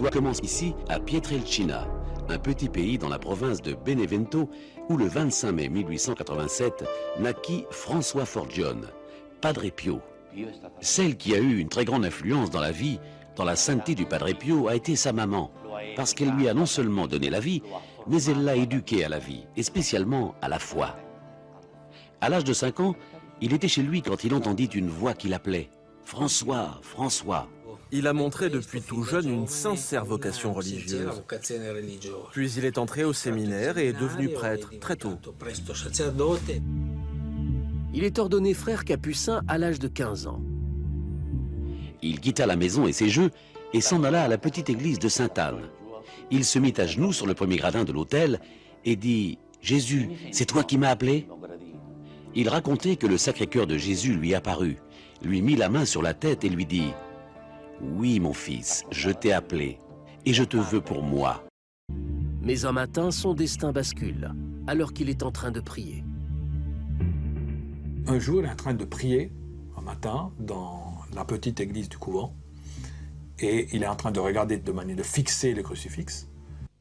L'histoire commence ici, à Pietrelcina, un petit pays dans la province de Benevento, où le 25 mai 1887 naquit François Forgione, Padre Pio. Celle qui a eu une très grande influence dans la vie, dans la sainteté du Padre Pio, a été sa maman, parce qu'elle lui a non seulement donné la vie, mais elle l'a éduqué à la vie, et spécialement à la foi. À l'âge de 5 ans, il était chez lui quand il entendit une voix qui l'appelait « François, François ». Il a montré depuis tout jeune une sincère vocation religieuse. Puis il est entré au séminaire et est devenu prêtre très tôt. Il est ordonné frère capucin à l'âge de 15 ans. Il quitta la maison et ses jeux et s'en alla à la petite église de Sainte-Anne. Il se mit à genoux sur le premier gradin de l'autel et dit « Jésus, c'est toi qui m'as appelé ?» Il racontait que le Sacré-Cœur de Jésus lui apparut, lui mit la main sur la tête et lui dit « Oui, mon fils, je t'ai appelé et je te veux pour moi. » Mais un matin, son destin bascule, alors qu'il est en train de prier. Un jour, il est en train de prier, un matin, dans la petite église du couvent, et il est en train de regarder de manière de fixer le crucifix.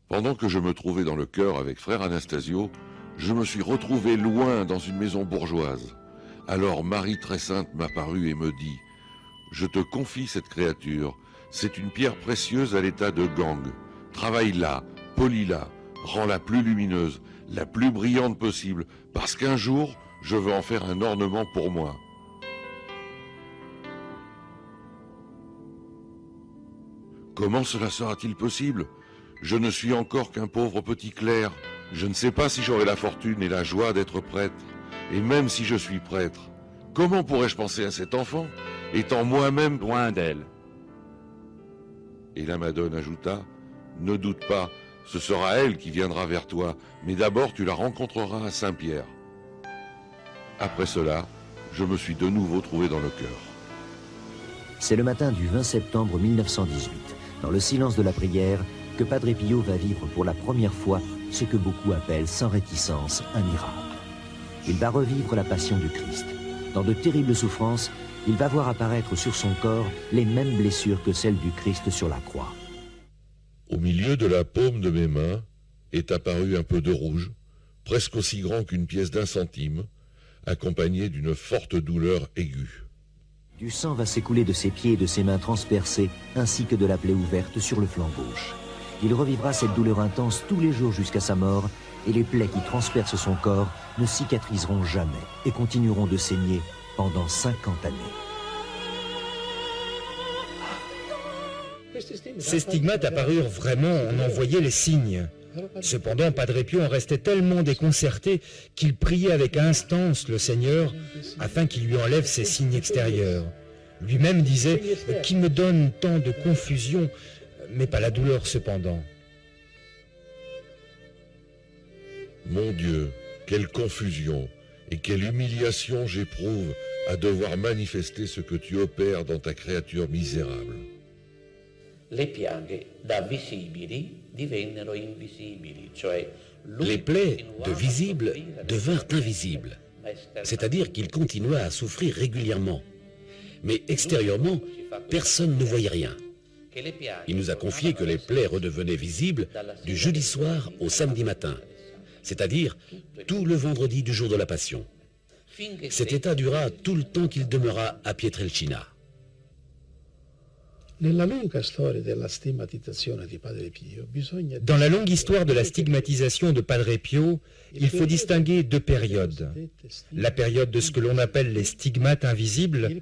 Pendant que je me trouvais dans le chœur avec frère Anastasio, je me suis retrouvé loin dans une maison bourgeoise. Alors Marie très sainte m'apparut et me dit « Je te confie cette créature, c'est une pierre précieuse à l'état de gangue. Travaille-la, polis-la, rends-la plus lumineuse, la plus brillante possible, parce qu'un jour, je veux en faire un ornement pour moi. » Comment cela sera-t-il possible? Je ne suis encore qu'un pauvre petit clerc. Je ne sais pas si j'aurai la fortune et la joie d'être prêtre. Et même si je suis prêtre, comment pourrais-je penser à cet enfant, étant moi-même loin d'elle? Et la Madone ajouta, « Ne doute pas, ce sera elle qui viendra vers toi, mais d'abord tu la rencontreras à Saint-Pierre. » Après cela, je me suis de nouveau trouvé dans le chœur. C'est le matin du 20 septembre 1918, dans le silence de la prière, que Padre Pio va vivre pour la première fois ce que beaucoup appellent sans réticence un miracle. Il va revivre la passion du Christ. Dans de terribles souffrances, il va voir apparaître sur son corps les mêmes blessures que celles du Christ sur la croix. Au milieu de la paume de mes mains est apparu un peu de rouge, presque aussi grand qu'une pièce d'1 centime, accompagné d'une forte douleur aiguë. Du sang va s'écouler de ses pieds et de ses mains transpercées, ainsi que de la plaie ouverte sur le flanc gauche. Il revivra cette douleur intense tous les jours jusqu'à sa mort, et les plaies qui transpercent son corps ne cicatriseront jamais et continueront de saigner pendant 50 années. Ces stigmates apparurent vraiment, on en voyait les signes. Cependant, Padre Pio en restait tellement déconcerté qu'il priait avec instance le Seigneur afin qu'il lui enlève ces signes extérieurs. Lui-même disait « Qui me donne tant de confusion, mais pas la douleur cependant. » Mon Dieu, quelle confusion et quelle humiliation j'éprouve à devoir manifester ce que tu opères dans ta créature misérable. Les piaghe da visibili divennero invisibili, cioè Les plaies de visibles devinrent invisibles, c'est-à-dire qu'il continua à souffrir régulièrement. Mais extérieurement, personne ne voyait rien. Il nous a confié que les plaies redevenaient visibles du jeudi soir au samedi matin, c'est-à-dire tout le vendredi du jour de la Passion. Cet état dura tout le temps qu'il demeura à Pietrelcina. Dans la longue histoire de la stigmatisation de Padre Pio, il faut distinguer 2 périodes. La période de ce que l'on appelle les stigmates invisibles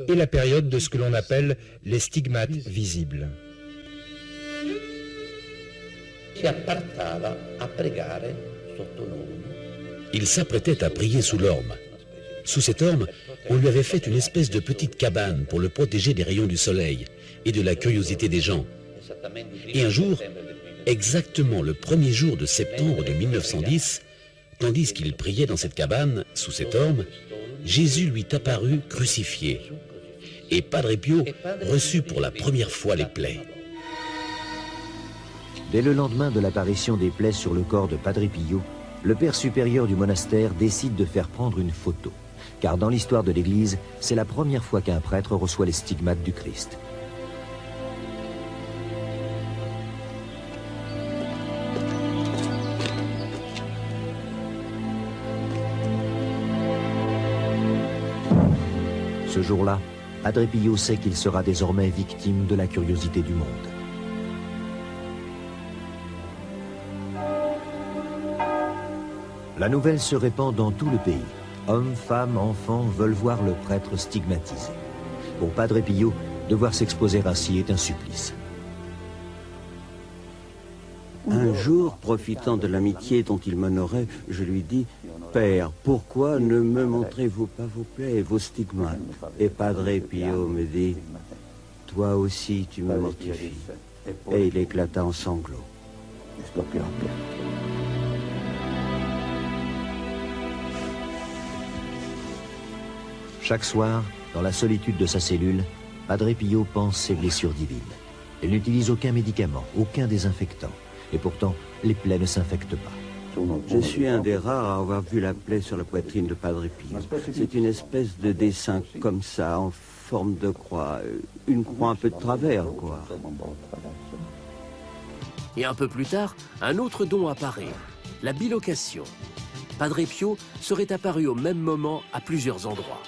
et la période de ce que l'on appelle les stigmates visibles. Il s'apprêtait à prier sous l'orme. Sous cette orme, on lui avait fait une espèce de petite cabane pour le protéger des rayons du soleil et de la curiosité des gens. Et un jour, exactement le 1er jour de septembre de 1910, tandis qu'il priait dans cette cabane, sous cette orme, Jésus lui apparut crucifié. Et Padre Pio reçut pour la première fois les plaies. Dès le lendemain de l'apparition des plaies sur le corps de Padre Pio, le père supérieur du monastère décide de faire prendre une photo. Car dans l'histoire de l'Église, c'est la première fois qu'un prêtre reçoit les stigmates du Christ. Ce jour-là, Padre Pio sait qu'il sera désormais victime de la curiosité du monde. La nouvelle se répand dans tout le pays. Hommes, femmes, enfants veulent voir le prêtre stigmatisé. Pour Padre Pio, devoir s'exposer ainsi est un supplice. Un jour, profitant de l'amitié dont il m'honorait, je lui dis « Père, pourquoi ne me montrez-vous pas vos plaies et vos stigmates ?» Et Padre Pio me dit « Toi aussi, tu me mortifies. » Et il éclata en sanglots. Chaque soir, dans la solitude de sa cellule, Padre Pio pense ses blessures divines. Il n'utilise aucun médicament, aucun désinfectant. Et pourtant, les plaies ne s'infectent pas. Je suis un des rares à avoir vu la plaie sur la poitrine de Padre Pio. C'est une espèce de dessin comme ça, en forme de croix. Une croix un peu de travers, quoi. Et un peu plus tard, un autre don apparaît, la bilocation. Padre Pio serait apparu au même moment à plusieurs endroits.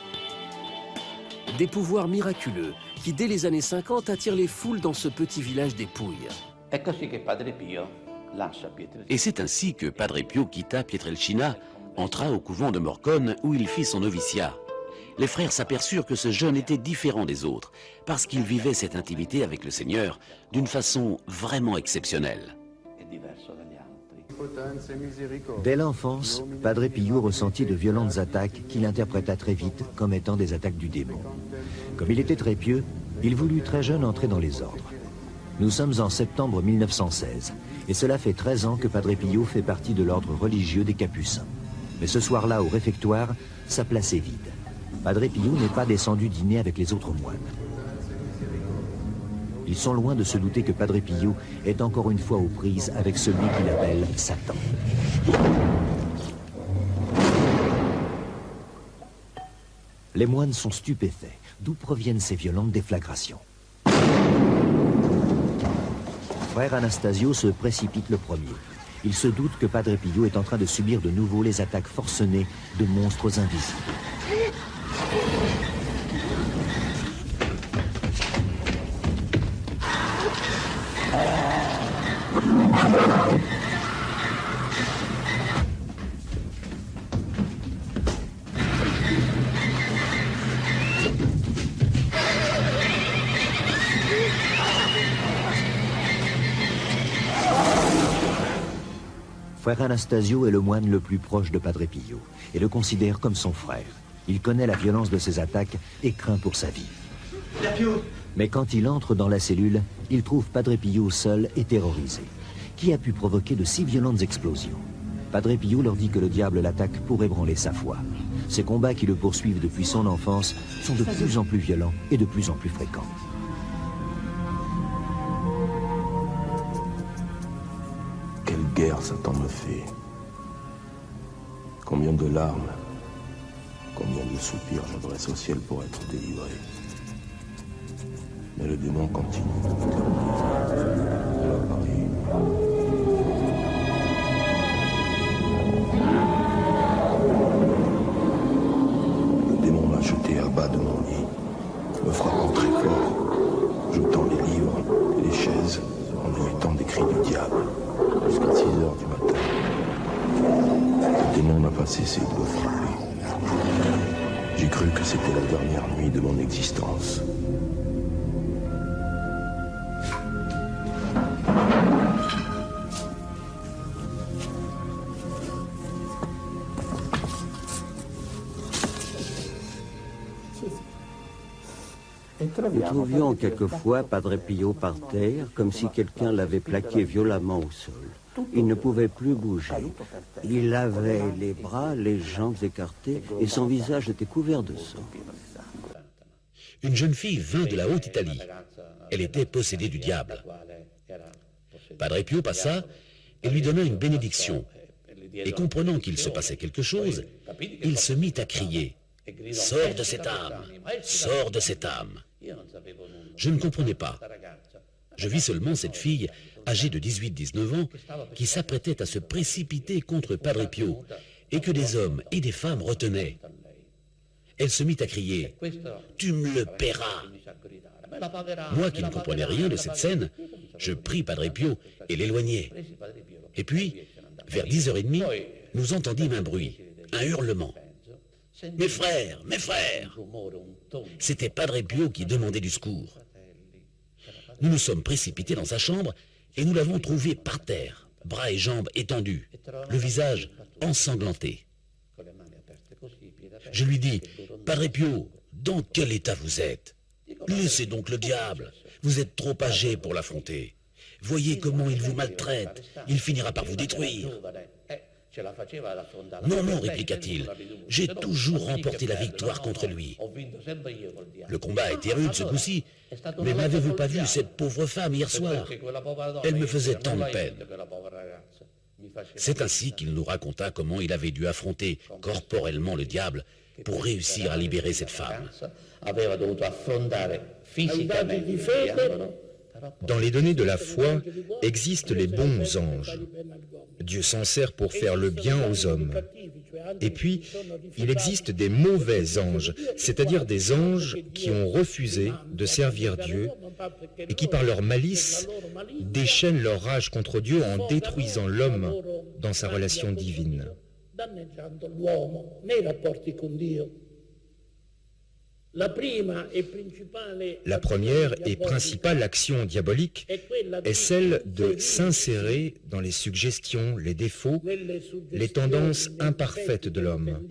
Des pouvoirs miraculeux qui, dès les années 50, attirent les foules dans ce petit village des Pouilles. Et c'est ainsi que Padre Pio quitta Pietrelcina, entra au couvent de Morcone où il fit son noviciat. Les frères s'aperçurent que ce jeune était différent des autres, parce qu'il vivait cette intimité avec le Seigneur d'une façon vraiment exceptionnelle. Dès l'enfance, Padre Pio ressentit de violentes attaques qu'il interpréta très vite comme étant des attaques du démon. Comme il était très pieux, il voulut très jeune entrer dans les ordres. Nous sommes en septembre 1916, et cela fait 13 ans que Padre Pio fait partie de l'ordre religieux des Capucins. Mais ce soir-là, au réfectoire, sa place est vide. Padre Pio n'est pas descendu dîner avec les autres moines. Ils sont loin de se douter que Padre Pio est encore une fois aux prises avec celui qu'il appelle Satan. Les moines sont stupéfaits. D'où proviennent ces violentes déflagrations? Frère Anastasio se précipite le premier. Il se doute que Padre Pio est en train de subir de nouveau les attaques forcenées de monstres invisibles. Frère Anastasio est le moine le plus proche de Padre Pio et le considère comme son frère. Il connaît la violence de ses attaques et craint pour sa vie. Mais quand il entre dans la cellule, il trouve Padre Pio seul et terrorisé. Qui a pu provoquer de si violentes explosions? Padre Pio leur dit que le diable l'attaque pour ébranler sa foi. Ces combats qui le poursuivent depuis son enfance sont de plus en plus violents et de plus en plus fréquents. Quelle guerre Satan me fait. Combien de larmes, combien de soupirs j'adresse au ciel pour être délivré. Mais le démon continue. Voilà Paris. Le démon m'a jeté à bas de mon lit, me frappant très fort, jetant les livres et les chaises en émettant des cris du diable. Jusqu'à 6 heures du matin. Le démon n'a pas cessé de me frapper. J'ai cru que c'était la dernière nuit de mon existence. Nous trouvions quelquefois Padre Pio par terre, comme si quelqu'un l'avait plaqué violemment au sol. Il ne pouvait plus bouger. Il avait les bras, les jambes écartées et son visage était couvert de sang. Une jeune fille vint de la Haute-Italie. Elle était possédée du diable. Padre Pio passa et lui donna une bénédiction. Et comprenant qu'il se passait quelque chose, il se mit à crier « Sors de cette âme! Sors de cette âme !» Je ne comprenais pas. Je vis seulement cette fille, âgée de 18-19 ans, qui s'apprêtait à se précipiter contre Padre Pio, et que des hommes et des femmes retenaient. Elle se mit à crier « Tu me le paieras !» Moi qui ne comprenais rien de cette scène, je pris Padre Pio et l'éloignai. Et puis, vers 10h30, nous entendîmes un bruit, un hurlement. « Mes frères, mes frères !» C'était Padre Pio qui demandait du secours. Nous nous sommes précipités dans sa chambre et nous l'avons trouvé par terre, bras et jambes étendus, le visage ensanglanté. Je lui dis « Padre Pio, dans quel état vous êtes? Laissez donc le diable, vous êtes trop âgé pour l'affronter. Voyez comment il vous maltraite, il finira par vous détruire. » « Non, non, répliqua-t-il, j'ai toujours remporté la victoire contre lui. Le combat a été rude ce coup-ci, mais n'avez-vous pas vu cette pauvre femme hier soir? Elle me faisait tant de peine. » C'est ainsi qu'il nous raconta comment il avait dû affronter corporellement le diable pour réussir à libérer cette femme. Dans les données de la foi existent les bons anges. Dieu s'en sert pour faire le bien aux hommes. Et puis, il existe des mauvais anges, c'est-à-dire des anges qui ont refusé de servir Dieu et qui, par leur malice, déchaînent leur rage contre Dieu en détruisant l'homme dans sa relation divine. La première et principale action diabolique est celle de s'insérer dans les suggestions, les défauts, les tendances imparfaites de l'homme,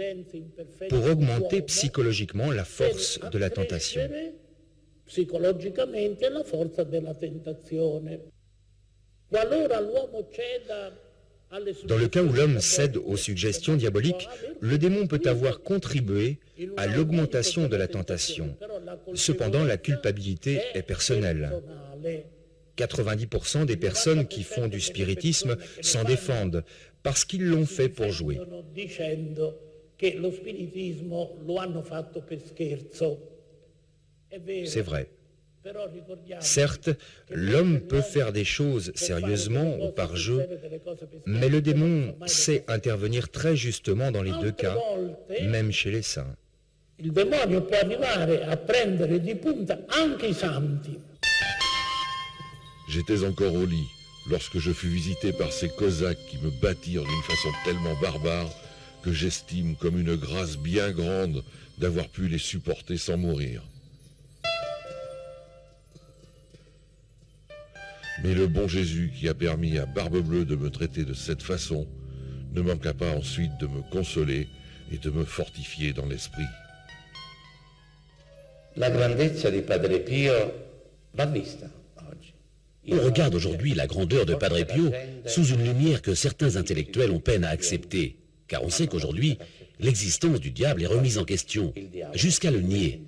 pour augmenter psychologiquement la force de la tentation. Dans le cas où l'homme cède aux suggestions diaboliques, le démon peut avoir contribué à l'augmentation de la tentation. Cependant, la culpabilité est personnelle. 90% des personnes qui font du spiritisme s'en défendent parce qu'ils l'ont fait pour jouer. C'est vrai. Certes, l'homme peut faire des choses sérieusement ou par jeu, mais le démon sait intervenir très justement dans les deux cas, même chez les saints. J'étais encore au lit lorsque je fus visité par ces Cosaques qui me battirent d'une façon tellement barbare que j'estime comme une grâce bien grande d'avoir pu les supporter sans mourir. Mais le bon Jésus qui a permis à Barbe-Bleue de me traiter de cette façon ne manqua pas ensuite de me consoler et de me fortifier dans l'esprit. La grandezza di Padre Pio va vista oggi. On regarde aujourd'hui la grandeur de Padre Pio sous une lumière que certains intellectuels ont peine à accepter, car on sait qu'aujourd'hui, l'existence du diable est remise en question, jusqu'à le nier.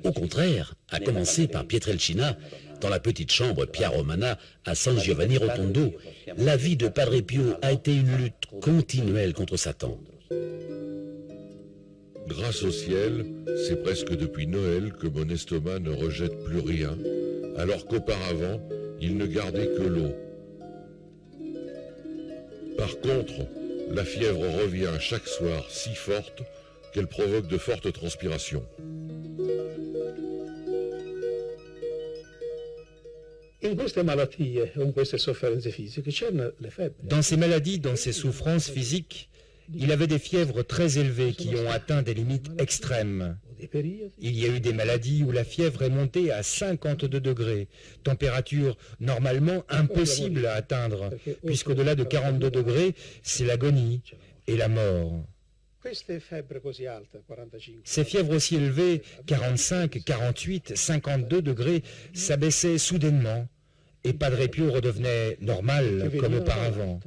Au contraire, à commencer par Pietrelcina, dans la petite chambre Pia Romana à San Giovanni Rotondo, la vie de Padre Pio a été une lutte continuelle contre Satan. Grâce au ciel, c'est presque depuis Noël que mon estomac ne rejette plus rien, alors qu'auparavant, il ne gardait que l'eau. Par contre, la fièvre revient chaque soir si forte qu'elle provoque de fortes transpirations. Dans ces maladies, dans ces souffrances physiques, il avait des fièvres très élevées qui ont atteint des limites extrêmes. Il y a eu des maladies où la fièvre est montée à 52 degrés, température normalement impossible à atteindre, puisqu'au-delà de 42 degrés, c'est l'agonie et la mort. Ces fièvres aussi élevées, 45, 48, 52 degrés, s'abaissaient soudainement et Padre Pio redevenait normal comme auparavant.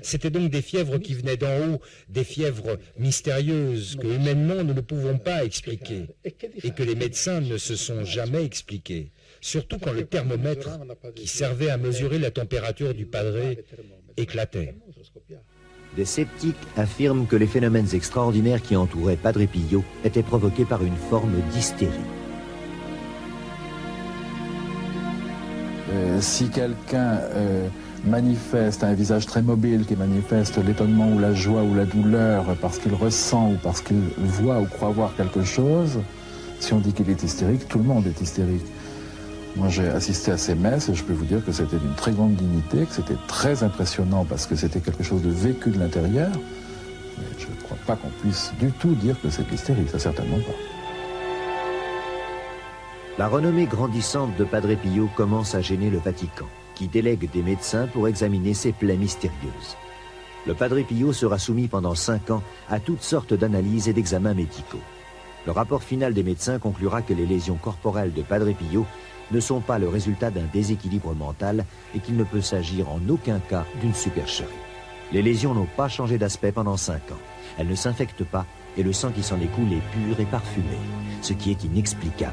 C'était donc des fièvres qui venaient d'en haut, des fièvres mystérieuses que humainement nous ne pouvons pas expliquer et que les médecins ne se sont jamais expliquées, surtout quand le thermomètre qui servait à mesurer la température du padre éclatait. Des sceptiques affirment que les phénomènes extraordinaires qui entouraient Padre Pio étaient provoqués par une forme d'hystérie. Si quelqu'un manifeste un visage très mobile, qui manifeste l'étonnement ou la joie ou la douleur parce qu'il ressent ou parce qu'il voit ou croit voir quelque chose, si on dit qu'il est hystérique, tout le monde est hystérique. Moi, j'ai assisté à ces messes et je peux vous dire que c'était d'une très grande dignité, que c'était très impressionnant parce que c'était quelque chose de vécu de l'intérieur. Mais je ne crois pas qu'on puisse du tout dire que c'est hystérique, ça certainement pas. La renommée grandissante de Padre Pio commence à gêner le Vatican, qui délègue des médecins pour examiner ces plaies mystérieuses. Le Padre Pio sera soumis pendant 5 ans à toutes sortes d'analyses et d'examens médicaux. Le rapport final des médecins conclura que les lésions corporelles de Padre Pio ne sont pas le résultat d'un déséquilibre mental et qu'il ne peut s'agir en aucun cas d'une supercherie. Les lésions n'ont pas changé d'aspect pendant 5 ans. Elles ne s'infectent pas et le sang qui s'en écoule est pur et parfumé, ce qui est inexplicable.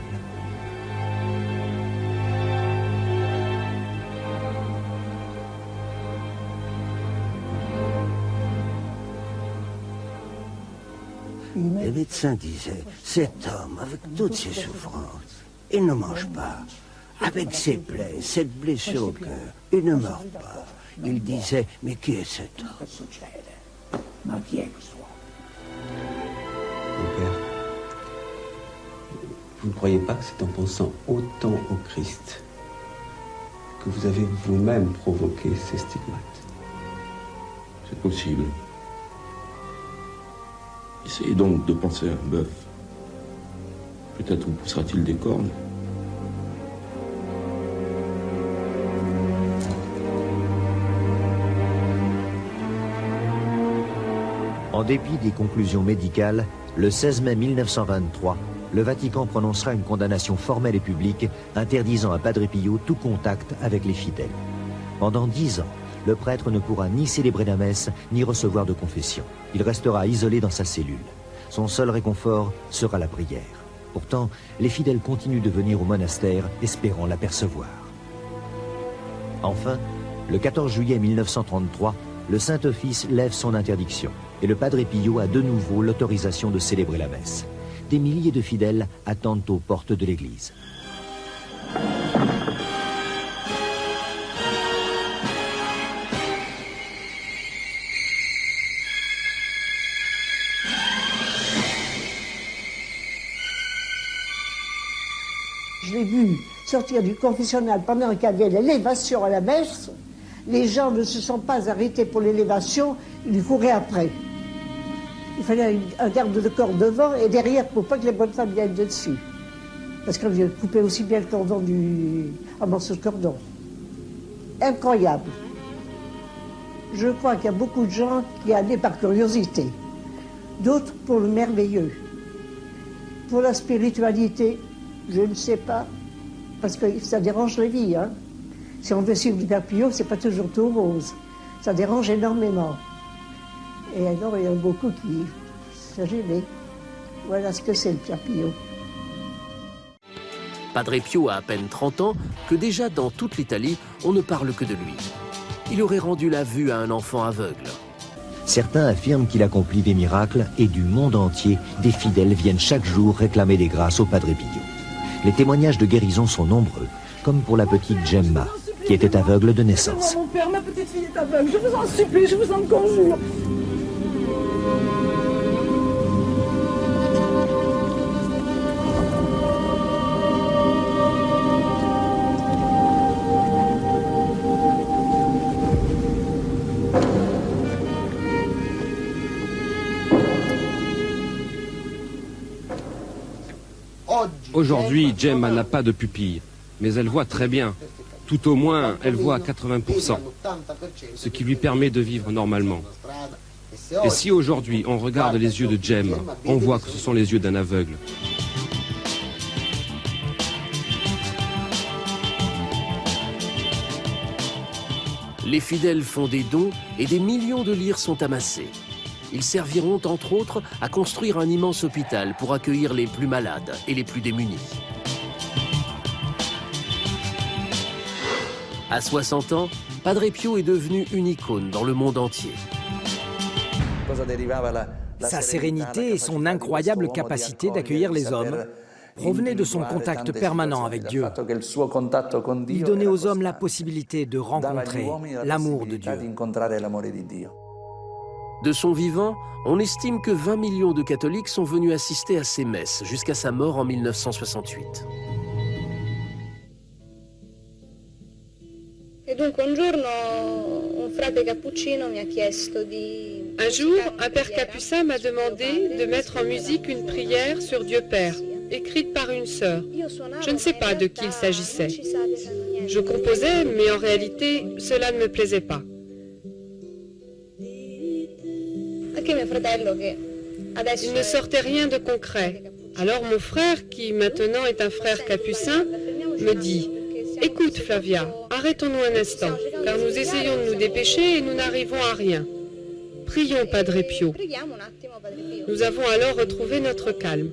Les médecins disaient, cet homme, avec toutes ses souffrances, il ne mange pas. Avec ses plaies, cette blessure au cœur, il ne meurt pas. Il disait, mais qui est cet homme? Mon père, vous ne croyez pas que c'est en pensant autant au Christ que vous avez vous-même provoqué ces stigmates? C'est possible. Essayez donc de penser à un bœuf. Peut-être vous poussera-t-il des cornes. En dépit des conclusions médicales, le 16 mai 1923, le Vatican prononcera une condamnation formelle et publique interdisant à Padre Pio tout contact avec les fidèles. Pendant 10 ans, le prêtre ne pourra ni célébrer la messe, ni recevoir de confession. Il restera isolé dans sa cellule. Son seul réconfort sera la prière. Pourtant, les fidèles continuent de venir au monastère, espérant l'apercevoir. Enfin, le 14 juillet 1933, le Saint-Office lève son interdiction et le Padre Pio a de nouveau l'autorisation de célébrer la messe. Des milliers de fidèles attendent aux portes de l'église. Je l'ai vu sortir du confessionnal pendant qu'il y avait l'élévation à la messe. Les gens ne se sont pas arrêtés pour l'élévation, ils lui couraient après. Il fallait un garde de corps devant et derrière pour pas que les bonnes femmes viennent dessus. Parce qu'on lui coupait aussi bien le cordon un morceau de cordon. Incroyable. Je crois qu'il y a beaucoup de gens qui allaient par curiosité, d'autres pour le merveilleux. Pour la spiritualité, je ne sais pas, parce que ça dérange les vies. Hein. Si on veut suivre le Père Pio, c'est pas toujours tout rose. Ça dérange énormément. Et alors, il y a beaucoup qui se gênaient. Voilà ce que c'est le Père Pio. Padre Pio a à peine 30 ans que déjà dans toute l'Italie, on ne parle que de lui. Il aurait rendu la vue à un enfant aveugle. Certains affirment qu'il accomplit des miracles et du monde entier, des fidèles viennent chaque jour réclamer des grâces au Padre Pio. Les témoignages de guérison sont nombreux, comme pour la petite Gemma, qui était aveugle de naissance. Mon père, ma petite fille est aveugle, je vous en supplie, je vous en conjure. Aujourd'hui, Gemma n'a pas de pupille, mais elle voit très bien. Tout au moins, elle voit à 80%, ce qui lui permet de vivre normalement. Et si aujourd'hui on regarde les yeux de Gemma, on voit que ce sont les yeux d'un aveugle. Les fidèles font des dons et des millions de lire sont amassés. Ils serviront entre autres à construire un immense hôpital pour accueillir les plus malades et les plus démunis. À 60 ans, Padre Pio est devenu une icône dans le monde entier. Sa sérénité et son incroyable capacité d'accueillir les hommes provenait de son contact permanent avec Dieu. Il donnait aux hommes la possibilité de rencontrer l'amour de Dieu. De son vivant, on estime que 20 millions de catholiques sont venus assister à ses messes jusqu'à sa mort en 1968. Un jour, un père capucin m'a demandé de mettre en musique une prière sur Dieu Père, écrite par une sœur. Je ne sais pas de qui il s'agissait. Je composais, mais en réalité, cela ne me plaisait pas. Il ne sortait rien de concret. Alors mon frère, qui maintenant est un frère capucin, me dit « Écoute Flavia, arrêtons-nous un instant, car nous essayons de nous dépêcher et nous n'arrivons à rien. Prions Padre Pio. » Nous avons alors retrouvé notre calme.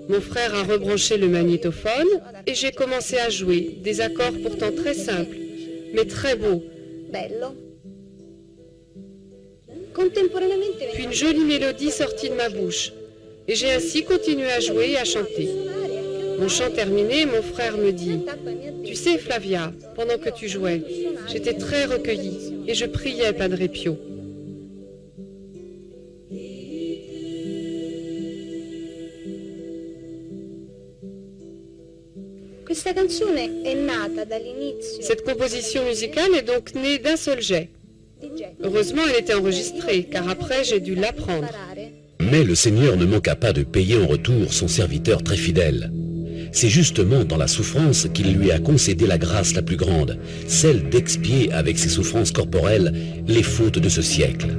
Mon frère a rebranché le magnétophone et j'ai commencé à jouer des accords pourtant très simples, mais très beaux. Puis une jolie mélodie sortit de ma bouche, et j'ai ainsi continué à jouer et à chanter. Mon chant terminé, mon frère me dit « Tu sais Flavia, pendant que tu jouais, j'étais très recueillie, et je priais Padre Pio. » Cette composition musicale est donc née d'un seul jet. Heureusement, elle était enregistrée, car après, j'ai dû l'apprendre. Mais le Seigneur ne manqua pas de payer en retour son serviteur très fidèle. C'est justement dans la souffrance qu'il lui a concédé la grâce la plus grande, celle d'expier avec ses souffrances corporelles les fautes de ce siècle.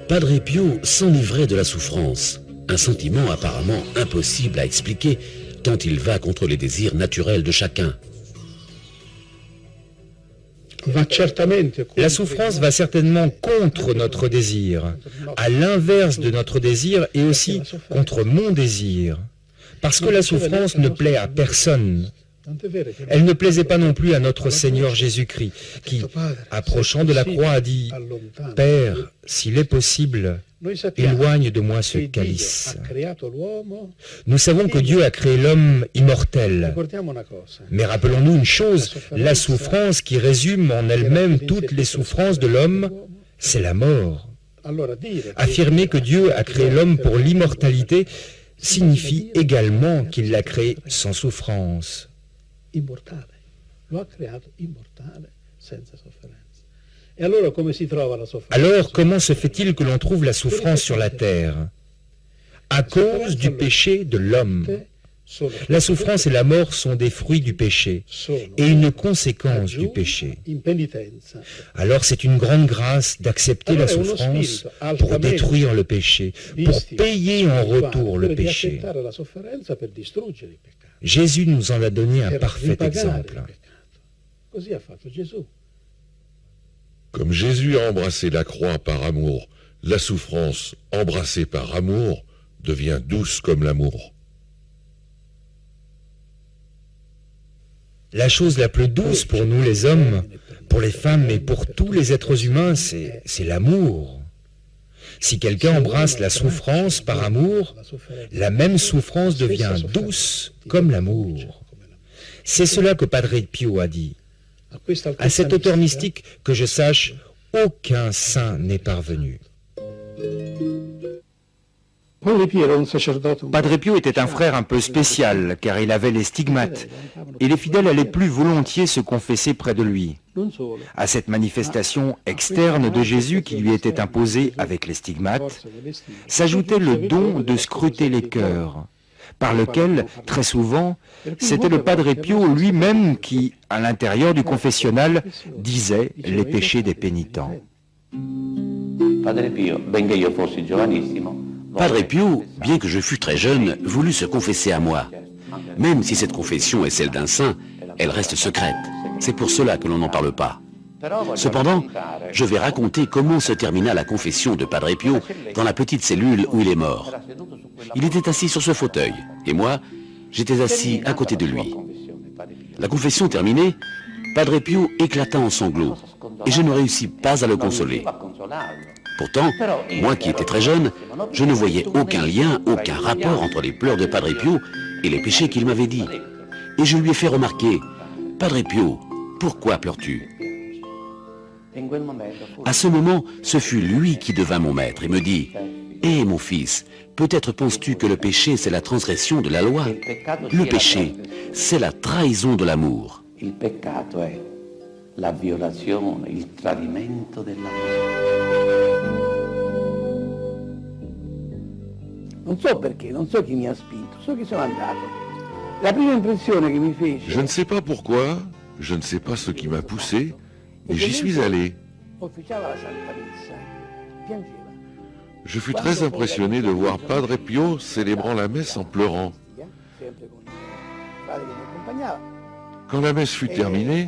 Padre Pio s'enivrait de la souffrance, un sentiment apparemment impossible à expliquer, tant il va contre les désirs naturels de chacun. La souffrance va certainement contre notre désir, à l'inverse de notre désir et aussi contre mon désir, parce que la souffrance ne plaît à personne. Elle ne plaisait pas non plus à notre Seigneur Jésus-Christ, qui, approchant de la croix, a dit « Père, s'il est possible, éloigne de moi ce calice. » Nous savons que Dieu a créé l'homme immortel. Mais rappelons-nous une chose, la souffrance qui résume en elle-même toutes les souffrances de l'homme, c'est la mort. Affirmer que Dieu a créé l'homme pour l'immortalité signifie également qu'il l'a créé sans souffrance. Alors, comment se fait-il que l'on trouve la souffrance sur la terre? À cause du péché de l'homme. La souffrance et la mort sont des fruits du péché et une conséquence du péché. Alors c'est une grande grâce d'accepter la souffrance pour détruire le péché, pour payer en retour le péché. Jésus nous en a donné un parfait exemple. Comme Jésus a embrassé la croix par amour, la souffrance embrassée par amour devient douce comme l'amour. La chose la plus douce pour nous les hommes, pour les femmes et pour tous les êtres humains, c'est l'amour. Si quelqu'un embrasse la souffrance par amour, la même souffrance devient douce comme l'amour. C'est cela que Padre Pio a dit. À cet auteur mystique, que je sache, aucun saint n'est parvenu. Padre Pio était un frère un peu spécial, car il avait les stigmates, et les fidèles allaient plus volontiers se confesser près de lui. À cette manifestation externe de Jésus qui lui était imposée avec les stigmates, s'ajoutait le don de scruter les cœurs, par lequel, très souvent, c'était le Padre Pio lui-même qui, à l'intérieur du confessionnal, disait les péchés des pénitents. Padre Pio, bien que je fût très jeune, voulut se confesser à moi. Même si cette confession est celle d'un saint, elle reste secrète. C'est pour cela que l'on n'en parle pas. Cependant, je vais raconter comment se termina la confession de Padre Pio dans la petite cellule où il est mort. Il était assis sur ce fauteuil, et moi, j'étais assis à côté de lui. La confession terminée, Padre Pio éclata en sanglots, et je ne réussis pas à le consoler. Pourtant, moi qui étais très jeune, je ne voyais aucun lien, aucun rapport entre les pleurs de Padre Pio et les péchés qu'il m'avait dit. Et je lui ai fait remarquer, « Padre Pio, pourquoi pleures-tu » À ce moment, ce fut lui qui devint mon maître et me dit, « Hé mon fils, peut-être penses-tu que le péché c'est la transgression de la loi? Le péché, c'est la trahison de l'amour. » Il peccato è la violazione, il tradimento dell'amore. Non so perché, non so chi mi ha spinto, so che sono andato. La prima impressione che mi fece... Je ne sais pas pourquoi, je ne sais pas ce qui m'a poussé, mais j'y suis allé. Officiava la Santa Messa, piangeva. Je fus très impressionné de voir Padre Pio célébrant la messe en pleurant. Sempre con il padre che mi accompagnava. Quand la messe fut terminée,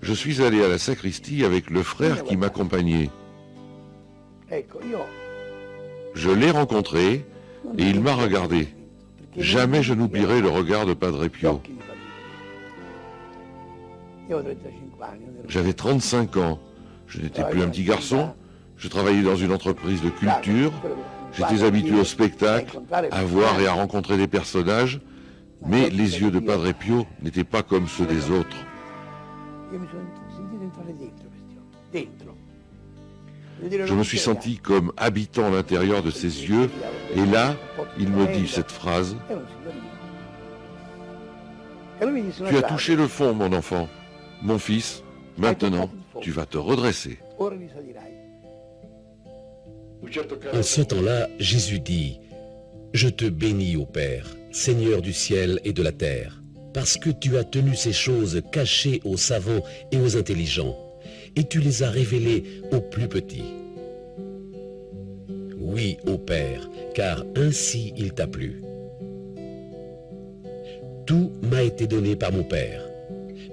je suis allé à la sacristie avec le frère qui m'accompagnait. Ecco, io Je l'ai rencontré et il m'a regardé. Jamais je n'oublierai le regard de Padre Pio. io ho 35 anni, non ero- J'avais 35 ans. Je n'étais plus un petit garçon. Je travaillais dans une entreprise de culture. J'étais habitué au spectacle, à voir et à rencontrer des personnages. Mais les yeux de Padre Pio n'étaient pas comme ceux des autres. Io mi sono sentito entrare dentro questi occhi, dentro. Vedere Je me suis senti comme habitant l'intérieur de ses yeux. Et là, il me dit cette phrase. È un signore mio. E lui mi disse una Tu as frase, touché le fond, mon enfant. Mon fils, maintenant, tu vas te redresser. ora risalirai. En ce temps-là, Jésus dit, « Je te bénis, ô Père, Seigneur du ciel et de la terre, parce que tu as tenu ces choses cachées aux savants et aux intelligents, et tu les as révélées aux plus petits. Oui, ô Père, car ainsi il t'a plu. Tout m'a été donné par mon Père.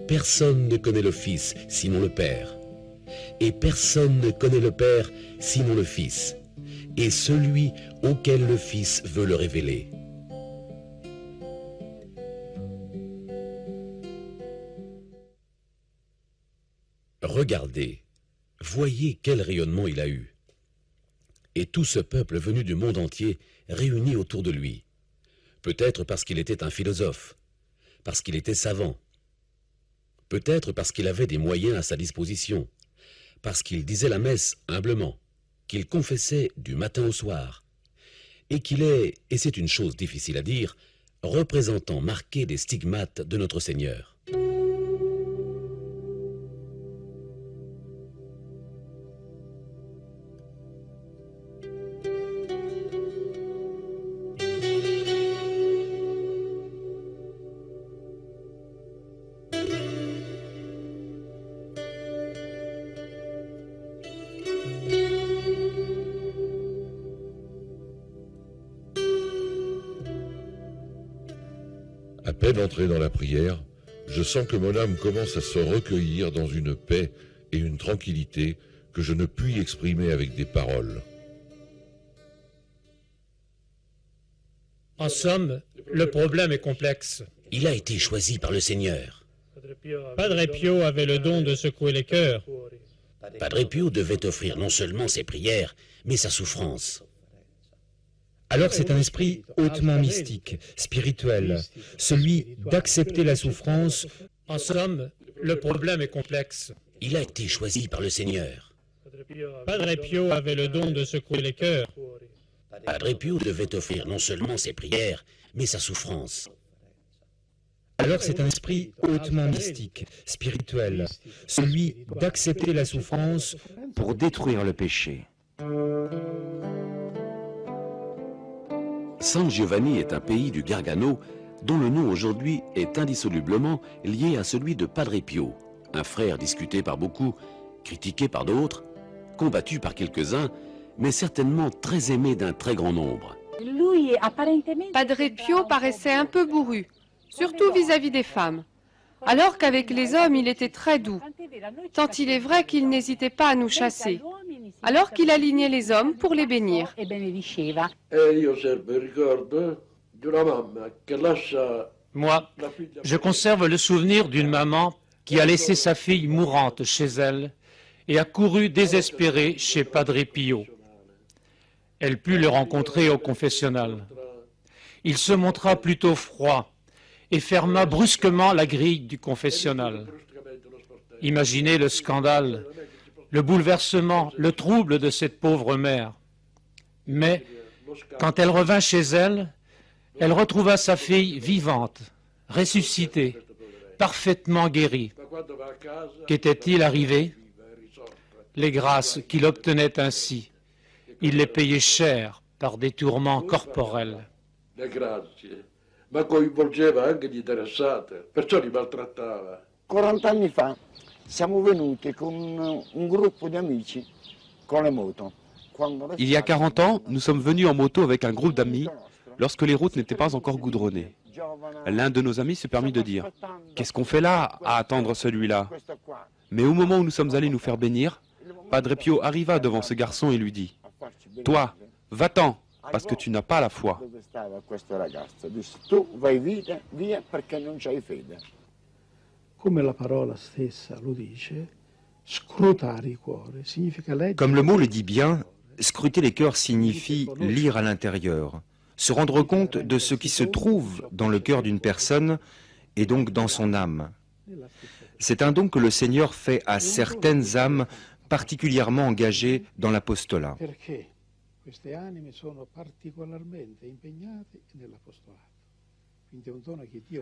Personne ne connaît le Fils sinon le Père, et personne ne connaît le Père sinon le Fils, et celui auquel le Fils veut le révéler. » Regardez, voyez quel rayonnement il a eu. Et tout ce peuple venu du monde entier réuni autour de lui. Peut-être parce qu'il était un philosophe, parce qu'il était savant, peut-être parce qu'il avait des moyens à sa disposition, parce qu'il disait la messe humblement, qu'il confessait du matin au soir, et qu'il est, et c'est une chose difficile à dire, représentant marqué des stigmates de notre Seigneur. À peine entré dans la prière, je sens que mon âme commence à se recueillir dans une paix et une tranquillité que je ne puis exprimer avec des paroles. En somme, le problème est complexe. Il a été choisi par le Seigneur. Padre Pio avait le don de secouer les cœurs. Padre Pio devait offrir non seulement ses prières, mais sa souffrance. Alors c'est un esprit hautement mystique, spirituel, celui d'accepter la souffrance. En somme, le problème est complexe. Il a été choisi par le Seigneur. Padre Pio avait le don de secouer les cœurs. Padre Pio devait offrir non seulement ses prières, mais sa souffrance. Alors c'est un esprit hautement mystique, spirituel, celui d'accepter la souffrance pour détruire le péché. San Giovanni est un pays du Gargano dont le nom aujourd'hui est indissolublement lié à celui de Padre Pio, un frère discuté par beaucoup, critiqué par d'autres, combattu par quelques-uns, mais certainement très aimé d'un très grand nombre. Padre Pio paraissait un peu bourru, surtout vis-à-vis des femmes. alors qu'avec les hommes il était très doux, tant il est vrai qu'il n'hésitait pas à nous chasser, alors qu'il alignait les hommes pour les bénir. Moi, je conserve le souvenir d'une maman qui a laissé sa fille mourante chez elle et a couru désespérée chez Padre Pio. Elle put le rencontrer au confessionnal. Il se montra plutôt froid et ferma brusquement la grille du confessionnal. Imaginez le scandale, le bouleversement, le trouble de cette pauvre mère. Mais quand elle revint chez elle, elle retrouva sa fille vivante, ressuscitée, parfaitement guérie. Qu'était-il arrivé? Les grâces qu'il obtenait ainsi, il les payait cher par des tourments corporels. Le grazie, ma coinvolgeva anche gli interessati, perciò li maltrattava. 40 anni fa siamo venuti con un gruppo di amici con le moto. Il y a 40 ans, nous sommes venus en moto avec un groupe d'amis lorsque les routes n'étaient pas encore goudronnées. L'un de nos amis se permit de dire « Qu'est-ce qu'on fait là à attendre celui-là » Mais au moment où nous sommes allés nous faire bénir, Padre Pio arriva devant ce garçon et lui dit « Toi, va-t'en, parce que tu n'as pas la foi. » Comme le mot le dit bien, scruter les cœurs signifie lire à l'intérieur, se rendre compte de ce qui se trouve dans le cœur d'une personne et donc dans son âme. C'est un don que le Seigneur fait à certaines âmes particulièrement engagées dans l'apostolat.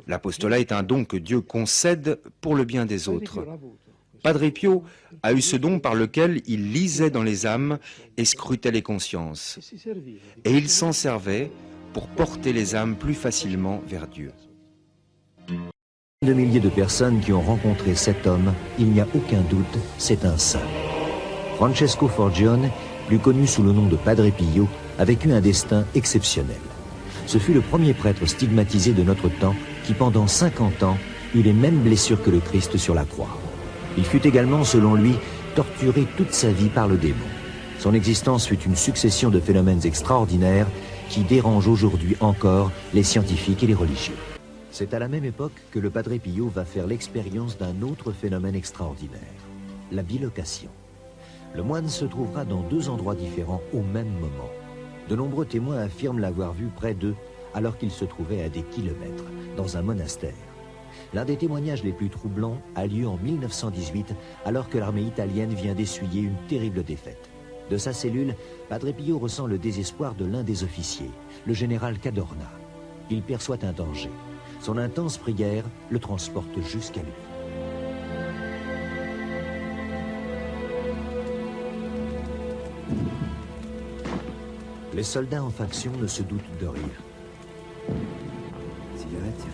L'apostolat est un don que Dieu concède pour le bien des autres. Padre Pio a eu ce don par lequel il lisait dans les âmes et scrutait les consciences. Et il s'en servait pour porter les âmes plus facilement vers Dieu. De milliers de personnes qui ont rencontré cet homme, il n'y a aucun doute, c'est un saint. Francesco Forgione, plus connu sous le nom de Padre Pio, a vécu un destin exceptionnel. Ce fut le premier prêtre stigmatisé de notre temps qui, pendant 50 ans, eut les mêmes blessures que le Christ sur la croix. Il fut également, selon lui, torturé toute sa vie par le démon. Son existence fut une succession de phénomènes extraordinaires qui dérangent aujourd'hui encore les scientifiques et les religieux. C'est à la même époque que le Padre Pio va faire l'expérience d'un autre phénomène extraordinaire, la bilocation. Le moine se trouvera dans deux endroits différents au même moment. De nombreux témoins affirment l'avoir vu près d'eux alors qu'il se trouvait à des kilomètres, dans un monastère. L'un des témoignages les plus troublants a lieu en 1918, alors que l'armée italienne vient d'essuyer une terrible défaite. De sa cellule, Padre Pio ressent le désespoir de l'un des officiers, le général Cadorna. Il perçoit un danger. Son intense prière le transporte jusqu'à lui. Les soldats en faction ne se doutent de rien. Cigarette.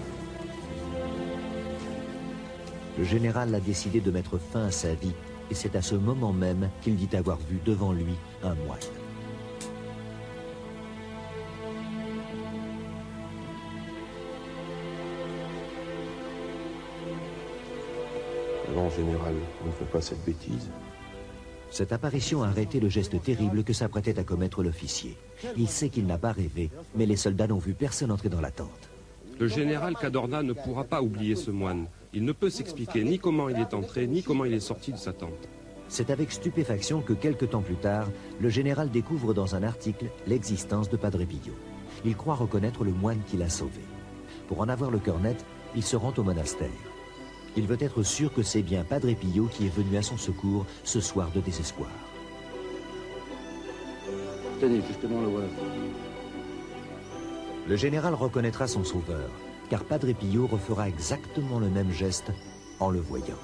Le général a décidé de mettre fin à sa vie et c'est à ce moment même qu'il dit avoir vu devant lui un moine. En général, on ne fait pas cette bêtise. Cette apparition a arrêté le geste terrible que s'apprêtait à commettre l'officier. Il sait qu'il n'a pas rêvé, mais les soldats n'ont vu personne entrer dans la tente. Le général Cadorna ne pourra pas oublier ce moine. Il ne peut s'expliquer ni comment il est entré, ni comment il est sorti de sa tente. C'est avec stupéfaction que quelques temps plus tard, le général découvre dans un article l'existence de Padre Pio. Il croit reconnaître le moine qui l'a sauvé. Pour en avoir le cœur net, il se rend au monastère. Il veut être sûr que c'est bien Padre Pio qui est venu à son secours ce soir de désespoir. Tenez, justement, le voilà. Le général reconnaîtra son sauveur, car Padre Pio refera exactement le même geste en le voyant.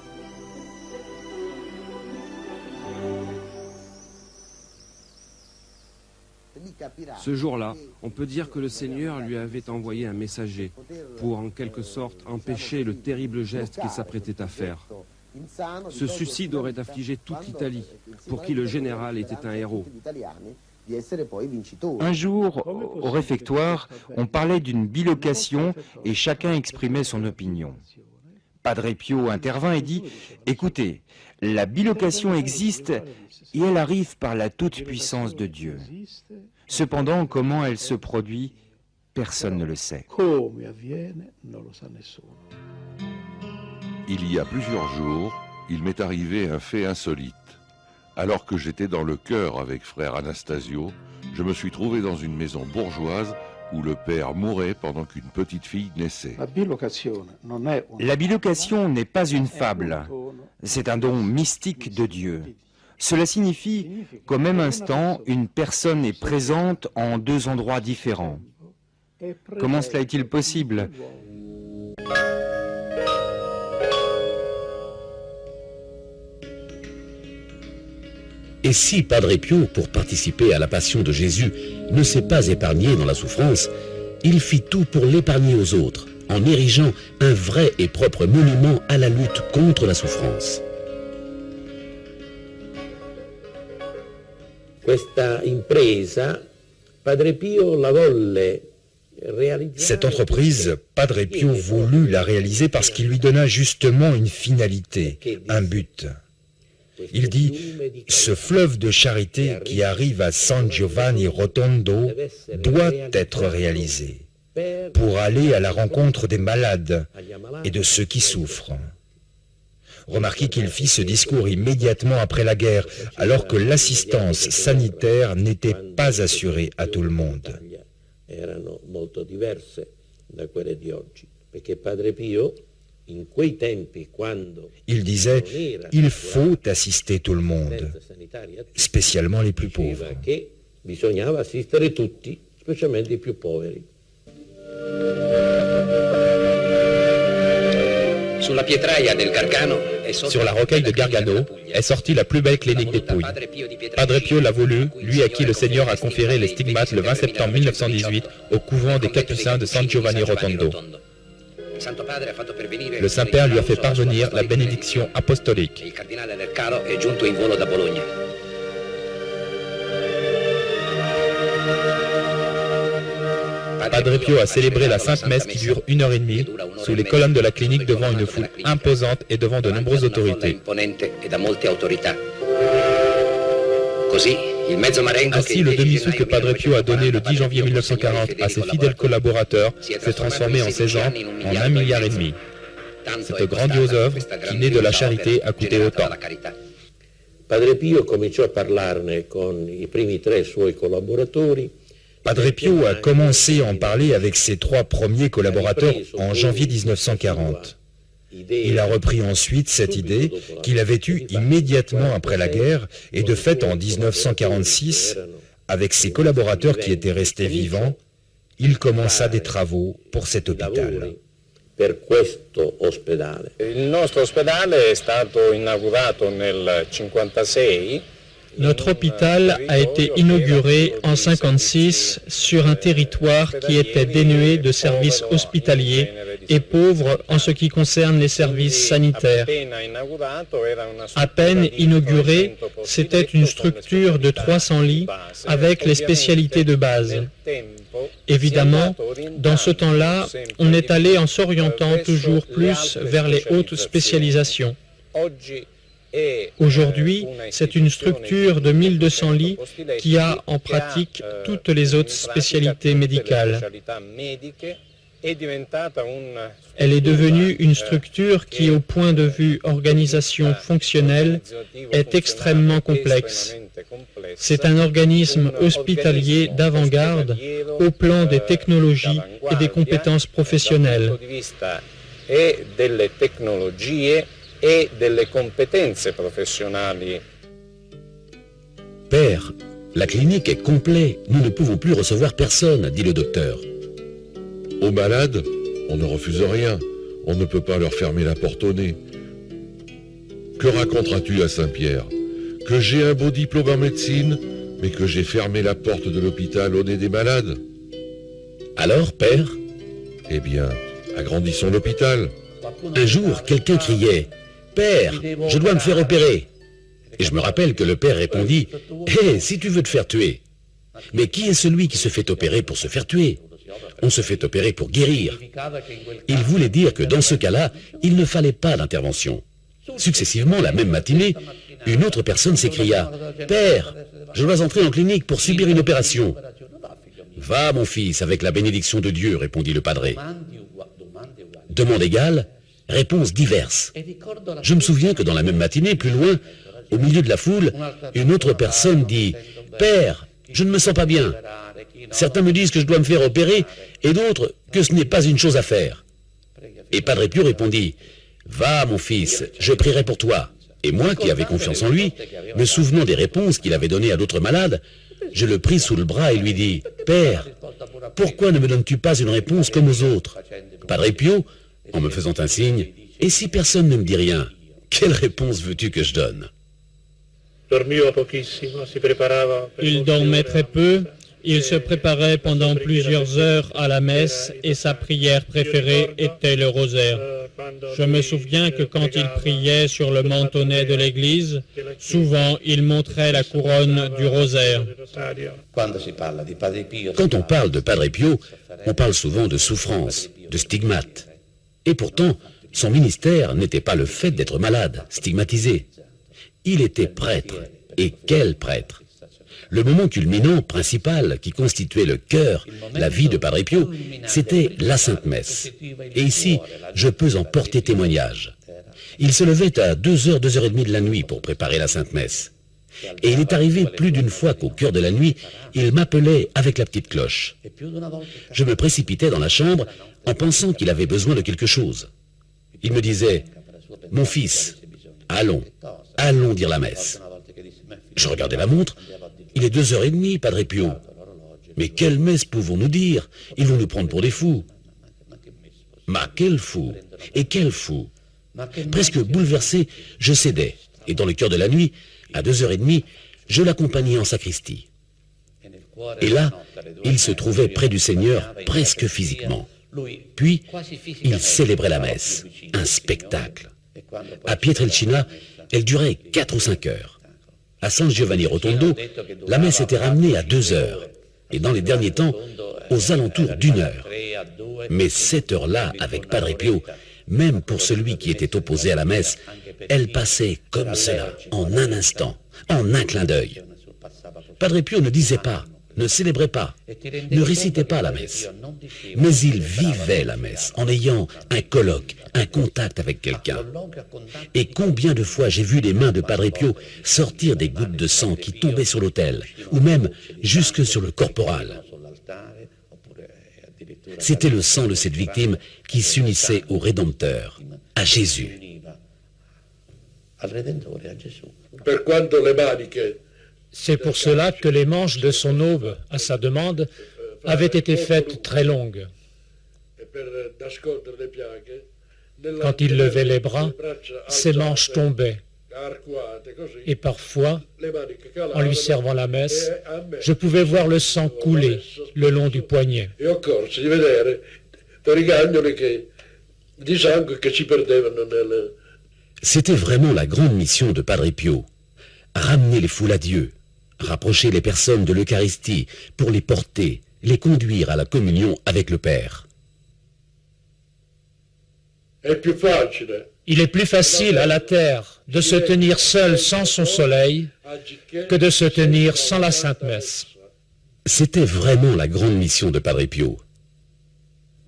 Ce jour-là, on peut dire que le Seigneur lui avait envoyé un messager pour, en quelque sorte, empêcher le terrible geste qu'il s'apprêtait à faire. Ce suicide aurait affligé toute l'Italie, pour qui le général était un héros. Un jour, au réfectoire, on parlait d'une bilocation et chacun exprimait son opinion. Padre Pio intervint et dit « Écoutez, la bilocation existe et elle arrive par la toute-puissance de Dieu. Cependant, comment elle se produit, personne ne le sait. » Il y a plusieurs jours, il m'est arrivé un fait insolite. Alors que j'étais dans le chœur avec frère Anastasio, je me suis trouvé dans une maison bourgeoise où le père mourait pendant qu'une petite fille naissait. La bilocation n'est pas une fable, c'est un don mystique de Dieu. Cela signifie qu'au même instant, une personne est présente en deux endroits différents. Comment cela est-il possible ? Et si Padre Pio, pour participer à la passion de Jésus, ne s'est pas épargné dans la souffrance, il fit tout pour l'épargner aux autres, en érigeant un vrai et propre monument à la lutte contre la souffrance. Cette entreprise, Padre Pio voulut la réaliser parce qu'il lui donna justement une finalité, un but. Il dit, ce fleuve de charité qui arrive à San Giovanni Rotondo doit être réalisé pour aller à la rencontre des malades et de ceux qui souffrent. Remarquez qu'il fit ce discours immédiatement après la guerre, alors que l'assistance sanitaire n'était pas assurée à tout le monde. Il disait, il faut assister tout le monde, spécialement les plus pauvres. Sur la rocaille de Gargano est sortie la plus belle clinique des Pouilles. Padre Pio l'a voulu, lui à qui le Seigneur a conféré les stigmates le 20 septembre 1918 au couvent des Capucins de San Giovanni Rotondo. Le Saint-Père lui a fait parvenir la bénédiction apostolique. Padre Pio a célébré la Sainte Messe qui dure 1h30 sous les colonnes de la clinique devant une foule imposante et devant de nombreuses autorités. Ainsi, le demi-sou que Padre Pio a donné le 10 janvier 1940 à ses fidèles collaborateurs s'est transformé en 16 ans en 1,5 milliard. Cette grandiose œuvre, qui naît de la charité, a coûté autant. Padre Pio cominciò a parlarne con i primi 3 suoi collaboratori. Padre Pio a commencé à en parler avec ses 3 premiers collaborateurs en janvier 1940. Il a repris ensuite cette idée qu'il avait eue immédiatement après la guerre et de fait en 1946, avec ses collaborateurs qui étaient restés vivants, il commença des travaux pour cet hôpital. Il nostro ospedale è stato inaugurato nel 1956. Notre hôpital a été inauguré en 1956 sur un territoire qui était dénué de services hospitaliers et pauvre en ce qui concerne les services sanitaires. À peine inauguré, c'était une structure de 300 lits avec les spécialités de base. Évidemment, dans ce temps-là, on est allé en s'orientant toujours plus vers les hautes spécialisations. Aujourd'hui, c'est une structure de 1200 lits qui a en pratique toutes les autres spécialités médicales. Elle est devenue une structure qui, au point de vue organisation fonctionnelle, est extrêmement complexe. C'est un organisme hospitalier d'avant-garde au plan des technologies et des compétences professionnelles. Et delle competenze professionali. Père, la clinique est complète. Nous ne pouvons plus recevoir personne, dit le docteur. Aux malades, on ne refuse rien. On ne peut pas leur fermer la porte au nez. Que raconteras-tu à Saint-Pierre? Que j'ai un beau diplôme en médecine, mais que j'ai fermé la porte de l'hôpital au nez des malades? Alors, père? Eh bien, agrandissons l'hôpital. Un jour, quelqu'un criait « Père, je dois me faire opérer !» Et je me rappelle que le père répondit « Hé, si tu veux te faire tuer !» Mais qui est celui qui se fait opérer pour se faire tuer? on se fait opérer pour guérir. Il voulait dire que dans ce cas-là, il ne fallait pas d'intervention. Successivement, la même matinée, une autre personne s'écria « Père, je dois entrer en clinique pour subir une opération. »« Va, mon fils, avec la bénédiction de Dieu, répondit le padre. Demande égale, réponse diverse. Je me souviens que dans la même matinée, plus loin, au milieu de la foule, une autre personne dit « Père, je ne me sens pas bien. Certains me disent que je dois me faire opérer et d'autres que ce n'est pas une chose à faire. » Et Padre Pio répondit « Va, mon fils, je prierai pour toi. » Et moi, qui avais confiance en lui, me souvenant des réponses qu'il avait données à d'autres malades, je le pris sous le bras et lui dis « Père, pourquoi ne me donnes-tu pas une réponse comme aux autres ?» Padre Pio, en me faisant un signe, « Et si personne ne me dit rien, quelle réponse veux-tu que je donne ?» Il dormait très peu, il se préparait pendant plusieurs heures à la messe et sa prière préférée était le rosaire. Je me souviens que quand il priait sur le mantonnet de l'église, souvent il montrait la couronne du rosaire. Quand on parle de Padre Pio, on parle souvent de souffrance, de stigmate. Et pourtant, son ministère n'était pas le fait d'être malade, stigmatisé. Il était prêtre. Et quel prêtre! Le moment culminant, principal, qui constituait le cœur, la vie de Padre Pio, c'était la Sainte Messe. Et ici, je peux en porter témoignage. Il se levait à 2h, 2h30 de la nuit pour préparer la Sainte Messe. Et il est arrivé plus d'une fois qu'au cœur de la nuit, il m'appelait avec la petite cloche. Je me précipitais dans la chambre en pensant qu'il avait besoin de quelque chose. Il me disait « Mon fils, allons dire la messe. » Je regardais la montre. Il est 2h30, Padre Pio. Mais quelle messe pouvons-nous dire? Ils vont nous prendre pour des fous. Ma, quel fou! Et quel fou! Presque bouleversé, je cédais. Et dans le cœur de la nuit, à 2h30, je l'accompagnais en sacristie. Et là, il se trouvait près du Seigneur, presque physiquement. Puis, il célébrait la messe, un spectacle. À Pietrelcina, elle durait 4 ou 5 heures. À San Giovanni Rotondo, la messe était ramenée à 2 heures, et dans les derniers temps, aux alentours d'1 heure. Mais cette heure-là, avec Padre Pio, même pour celui qui était opposé à la messe, elle passait comme cela, en un instant, en un clin d'œil. Padre Pio ne disait pas, ne célébrait pas, ne récitait pas la messe, mais il vivait la messe en ayant un colloque, un contact avec quelqu'un. Et combien de fois j'ai vu les mains de Padre Pio sortir des gouttes de sang qui tombaient sur l'autel, ou même jusque sur le corporal. C'était le sang de cette victime qui s'unissait au Rédempteur, à Jésus. C'est pour cela que les manches de son aube, à sa demande, avaient été faites très longues. Quand il levait les bras, ses manches tombaient. Et parfois, en lui servant la messe, je pouvais voir le sang couler le long du poignet. C'était vraiment la grande mission de Padre Pio, ramener les foules à Dieu, rapprocher les personnes de l'Eucharistie pour les porter, les conduire à la communion avec le Père. Il est plus facile à la terre de se tenir seul sans son soleil que de se tenir sans la Sainte Messe. C'était vraiment la grande mission de Padre Pio.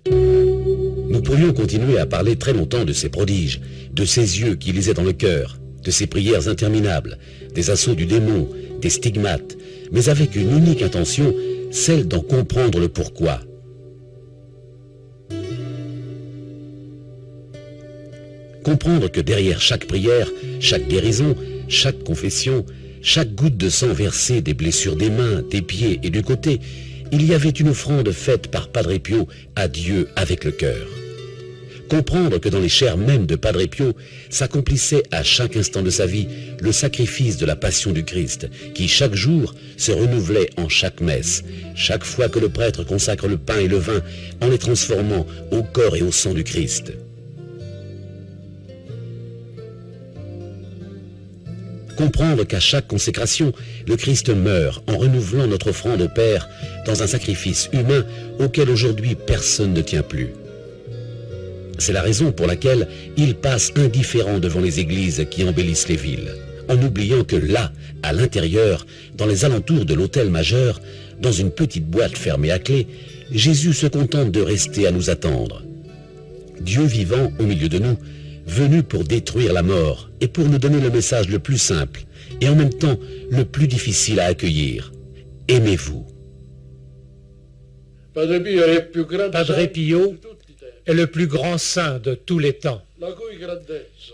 Nous pourrions continuer à parler très longtemps de ses prodiges, de ses yeux qui lisaient dans le cœur, de ses prières interminables, des assauts du démon, des stigmates, mais avec une unique intention, celle d'en comprendre le pourquoi. Comprendre que derrière chaque prière, chaque guérison, chaque confession, chaque goutte de sang versée des blessures des mains, des pieds et du côté, il y avait une offrande faite par Padre Pio à Dieu avec le cœur. Comprendre que dans les chairs mêmes de Padre Pio s'accomplissait à chaque instant de sa vie le sacrifice de la passion du Christ, qui chaque jour se renouvelait en chaque messe, chaque fois que le prêtre consacre le pain et le vin en les transformant au corps et au sang du Christ. comprendre qu'à chaque consécration, le Christ meurt en renouvelant notre offrande au Père dans un sacrifice humain auquel aujourd'hui personne ne tient plus. C'est la raison pour laquelle il passe indifférent devant les églises qui embellissent les villes, en oubliant que là, à l'intérieur, dans les alentours de l'autel majeur, dans une petite boîte fermée à clé, Jésus se contente de rester à nous attendre. Dieu vivant au milieu de nous, venu pour détruire la mort et pour nous donner le message le plus simple et en même temps le plus difficile à accueillir. Aimez-vous. Padre Pio est le plus grand saint de tous les temps.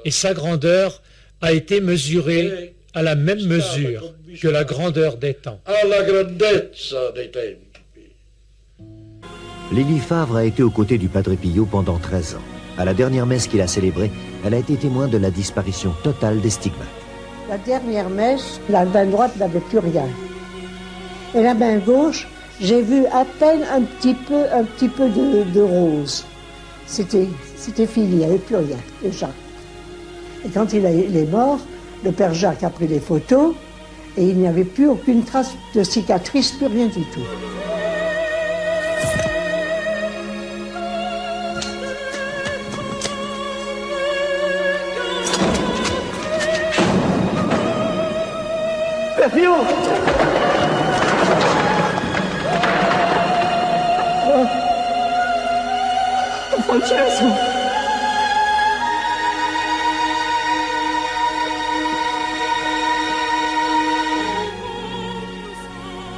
Et sa grandeur a été mesurée à la même mesure que la grandeur des temps. Lily Favre a été aux côtés du Padre Pio pendant 13 ans. À la dernière messe qu'il a célébrée, elle a été témoin de la disparition totale des stigmates. La dernière messe, la main droite n'avait plus rien. Et la main gauche, j'ai vu à peine un petit peu de rose. C'était fini, il n'y avait plus rien, déjà. Et quand il est mort, le père Jacques a pris les photos et il n'y avait plus aucune trace de cicatrice, plus rien du tout. Pio! Francesco!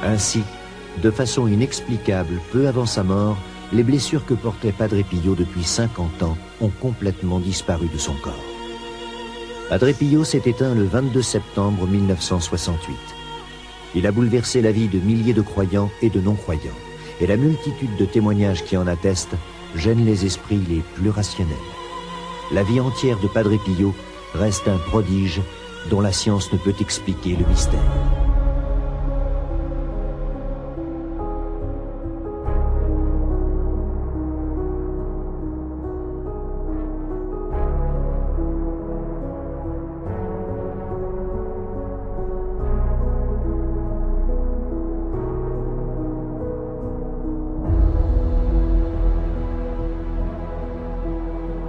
Ainsi, de façon inexplicable, peu avant sa mort, les blessures que portait Padre Pio depuis 50 ans ont complètement disparu de son corps. Padre Pio s'est éteint le 22 septembre 1968. Il a bouleversé la vie de milliers de croyants et de non-croyants, et la multitude de témoignages qui en attestent gêne les esprits les plus rationnels. La vie entière de Padre Pio reste un prodige dont la science ne peut expliquer le mystère.